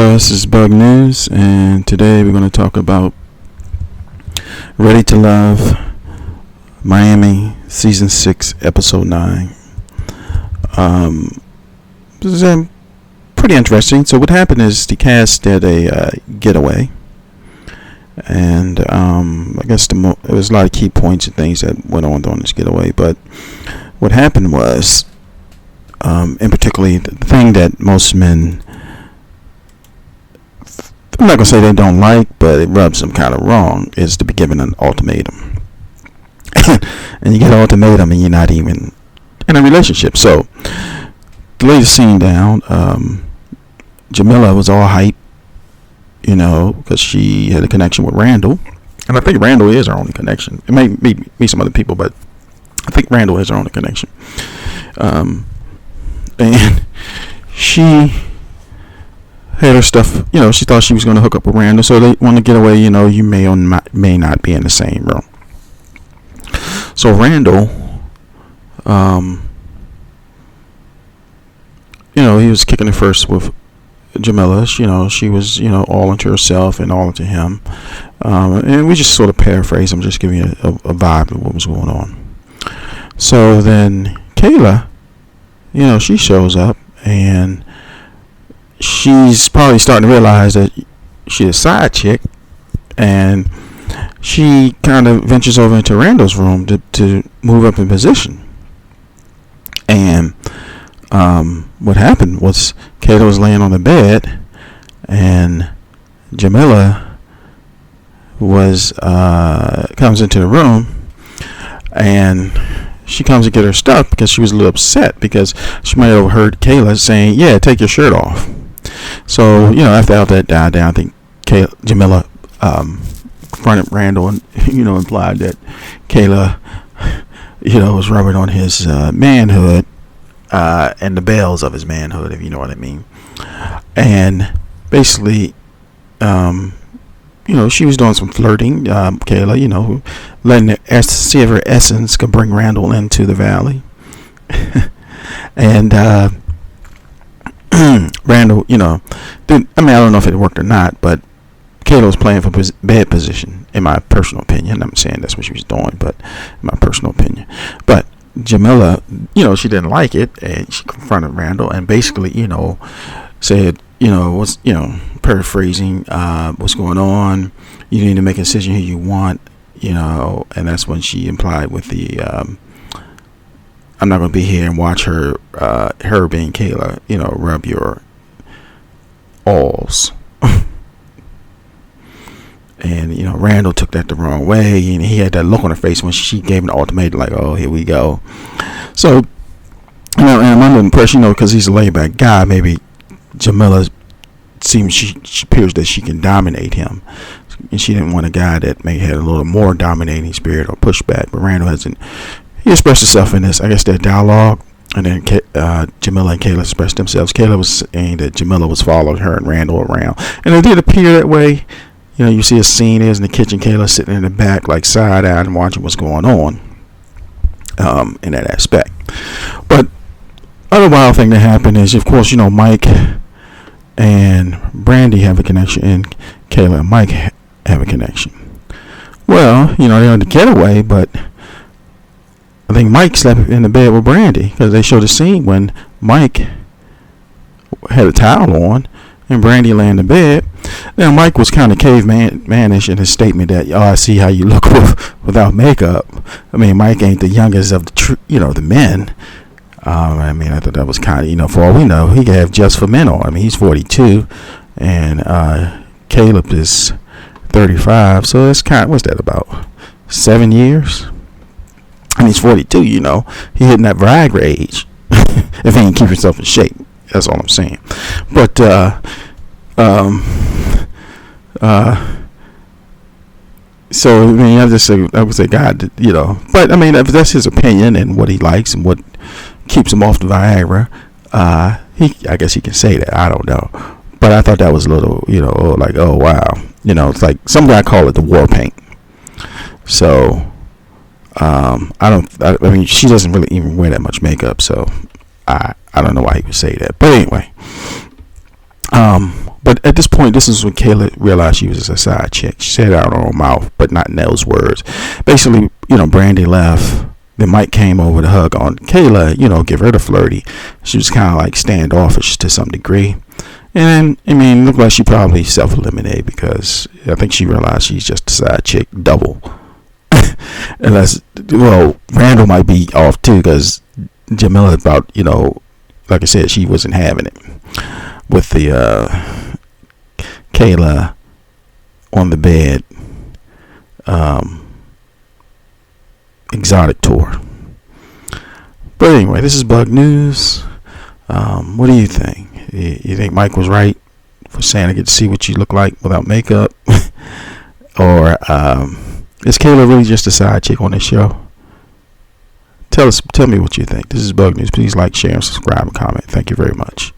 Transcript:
This is Bug News, and today we're going to talk about Ready to Love, Miami, Season 6, Episode 9. This is pretty interesting. So what happened is the cast did a getaway, and I guess there was a lot of key points and things that went on during this getaway, but what happened was, in particular, the thing that most men, I'm not going to say they don't like, but it rubs them kind of wrong, is to be given an ultimatum. And you get an ultimatum and you're not even in a relationship. So, to lay the scene down, Jamala was all hype, because she had a connection with Randal. And I think Randal is her only connection. It may be some other people, but I think Randal is her only connection. And she had her stuff, she thought she was going to hook up with Randal, so they want to get away, you may or may not be in the same room. So Randal, he was kicking it first with Jamala. She was, all into herself and all into him. And we just sort of paraphrase. I'm just giving you a vibe of what was going on. So then Kayla, she shows up, and she's probably starting to realize that she's a side chick, and she kind of ventures over into Randal's room to move up in position. And what happened was Kayla was laying on the bed, and Jamala comes into the room, and she comes to get her stuff because she was a little upset because she might have heard Kayla saying, "Yeah, take your shirt off." So, after all that died down, I think Jamala confronted Randal and, implied that Kayla, was rubbing on his manhood and the bells of his manhood, if you know what I mean. And basically, she was doing some flirting, Kayla, letting see if her essence could bring Randal into the valley. And Randal, I don't know if it worked or not, but Kayla was playing for bed position, in my personal opinion. I'm saying that's what she was doing, but in my personal opinion. But Jamala, she didn't like it, and she confronted Randal and basically, said, what's, paraphrasing, what's going on? You need to make a decision who you want, and that's when she implied with the, I'm not going to be here and watch her being Kayla, rub your alls. And, Randal took that the wrong way, and he had that look on her face when she gave him the ultimatum, like, oh, here we go. So, and I'm under the impression, because he's a laid-back guy, maybe Jamala seems she appears that she can dominate him, and she didn't want a guy that may have a little more dominating spirit or pushback. But Randal hasn't. He expressed himself in this, I guess, that dialogue, and then Jamala and Kayla expressed themselves. Kayla was saying that Jamala was following her and Randal around, and it did appear that way. You see a scene is in the kitchen, Kayla sitting in the back, like side-eyed and watching what's going on in that aspect. But other wild thing that happened is, of course, Mike and Brandy have a connection, and Kayla and Mike have a connection. Well, they're on the getaway, but I think Mike slept in the bed with Brandy, because they showed a scene when Mike had a towel on and Brandy lay in the bed. Now, Mike was kind of caveman-ish in his statement that, I see how you look without makeup. I mean, Mike ain't the youngest of the men. I thought that was kind of, for all we know, he could have just for men on. I mean, he's 42, and Caleb is 35, so that's what's that, about 7 years? I mean, he's 42, he hitting that Viagra age, if he ain't keep himself in shape. That's all I'm saying. But, so, I would say, God, but, if that's his opinion and what he likes and what keeps him off the Viagra, I guess he can say that. I don't know. But I thought that was a little, like, oh, wow. It's like, some guy call it the war paint. So, she doesn't really even wear that much makeup, so I don't know why he would say that. But anyway, but at this point, this is when Kayla realized she was a side chick. She said it out of her own mouth, but not in those words. Basically, Brandy left. Then Mike came over to hug on Kayla, give her the flirty. She was kind of like standoffish to some degree. And it looked like she probably self-eliminated because I think she realized she's just a side chick double. Randal might be off too because Jamala about, like I said, she wasn't having it with the Kayla on the bed exotic tour. But anyway, this is Bug News. What do you think? You think Mike was right for saying I get to see what you look like without makeup? Or is Kayla really just a side chick on this show? Tell me what you think. This is Bug News. Please like, share, and subscribe and comment. Thank you very much.